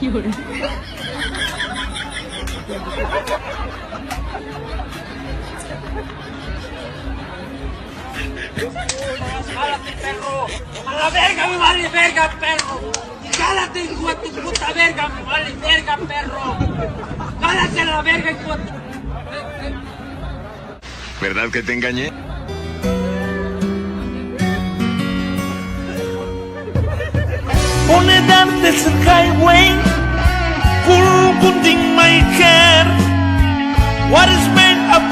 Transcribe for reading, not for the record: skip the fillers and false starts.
¡Jálate, perro! ¡A la verga, me vale verga, perro! ¡Jálate, hijo de tu puta verga, me vale verga, perro! ¡Jálate a la verga, hijo de tu... ¿Verdad que te engañé? Only that is a highway, cool, good in my hair. What is made of